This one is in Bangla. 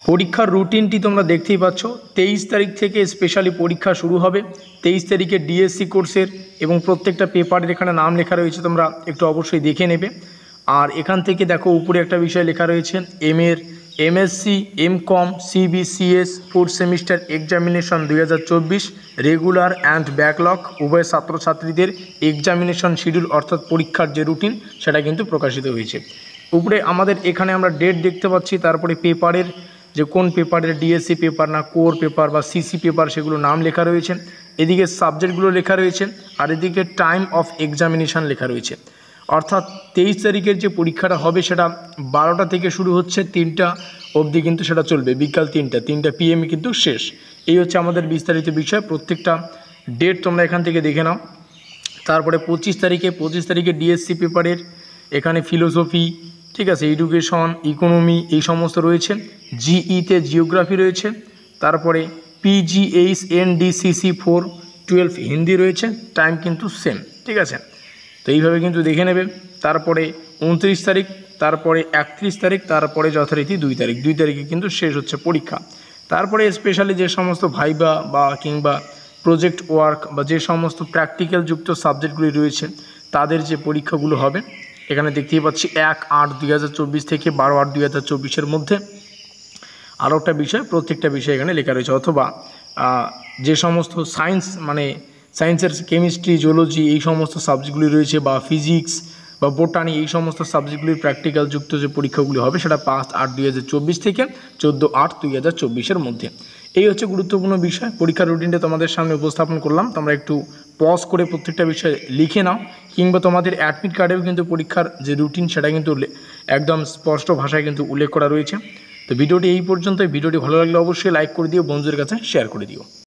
পরীক্ষার রুটিনটি তোমরা দেখতেই পাচ্ছ। 23 তারিখ থেকে স্পেশালি পরীক্ষা শুরু হবে। 23 তারিখে ডিএসসি কোর্সের এবং প্রত্যেকটা পেপারের এখানে নাম লেখা রয়েছে, তোমরা একটু অবশ্যই দেখে নেবে। আর এখান থেকে দেখো উপরে একটা বিষয় লেখা রয়েছে MSc MCom CBCS 4th semester examination 2024 regular and backlog উভয় ছাত্রছাত্রীদের এক্সামিনেশন শিডিউল অর্থাৎ পরীক্ষার যে রুটিন সেটা কিন্তু প্রকাশিত হয়েছে। উপরে আমাদের এখানে আমরা ডেট দেখতে পাচ্ছি, তারপরে পেপারের যে কোন পেপারের ডিএসসি পেপার না কোর পেপার বা সিসি পেপার সেগুলো নাম লেখা রয়েছে, এদিকে সাবজেক্টগুলো লেখা রয়েছে, আর এদিকে টাইম অফ এক্সামিনেশান লেখা রয়েছে। অর্থাৎ 23 তারিখের যে পরীক্ষাটা হবে সেটা 12টা থেকে শুরু হচ্ছে, 3টা অবধি কিন্তু সেটা চলবে, বিকাল 3টা PM কিন্তু শেষ। এই হচ্ছে আমাদের বিস্তারিত বিষয়। প্রত্যেকটা ডেট তোমরা এখান থেকে দেখে নাও। তারপরে 25 তারিখে ডিএসসি পেপারের এখানে ফিলোসফি, ঠিক আছে, এডুকেশন, ইকোনমি এই সমস্ত রয়েছে। জিইতে জিওগ্রাফি রয়েছে। তারপরে PGH NDCC 412 হিন্দি রয়েছে। টাইম কিন্তু সেম, ঠিক আছে, তো এইভাবে কিন্তু দেখে নেবে। তারপরে 29 তারিখ, তারপরে 31 তারিখ, তারপরে যথারীতি 2 তারিখে কিন্তু শেষ হচ্ছে পরীক্ষা। তারপরে স্পেশালি যে সমস্ত ভাইবা বা কিংবা প্রজেক্ট ওয়ার্ক বা যে সমস্ত প্র্যাকটিক্যাল যুক্ত সাবজেক্টগুলি রয়েছে তাদের যে পরীক্ষাগুলো হবে এখানে দেখতেই পাচ্ছি 1/8/2024 থেকে 12/8/2024 মধ্যে। আরও একটা বিষয়, প্রত্যেকটা বিষয় এখানে লেখা রয়েছে। অথবা যে সমস্ত সায়েন্স মানে সায়েন্সের কেমিস্ট্রি, জুলজি এই সমস্ত সাবজেক্টগুলি রয়েছে বা ফিজিক্স বা বোটানি এই সমস্ত সাবজেক্টগুলির প্র্যাকটিক্যাল যুক্ত যে পরীক্ষাগুলি হবে সেটা 5/8/2024 থেকে 14/8/2024 মধ্যে। এই হচ্ছে গুরুত্বপূর্ণ বিষয়। পরীক্ষার রুটিনটা তোমাদের সামনে উপস্থাপন করলাম। তোমরা একটু পজ করে প্রত্যেকটা বিষয় লিখে নাও, কিংবা তোমাদের অ্যাডমিট কার্ডেও কিন্তু পরীক্ষার যে রুটিন সেটা কিন্তু একদম স্পষ্ট ভাষায় কিন্তু উল্লেখ করা রয়েছে। তো ভিডিওটি এই পর্যন্ত। ভিডিওটি ভালো লাগলে অবশ্যই লাইক করে দিও, বন্ধুদের কাছে শেয়ার করে দিও।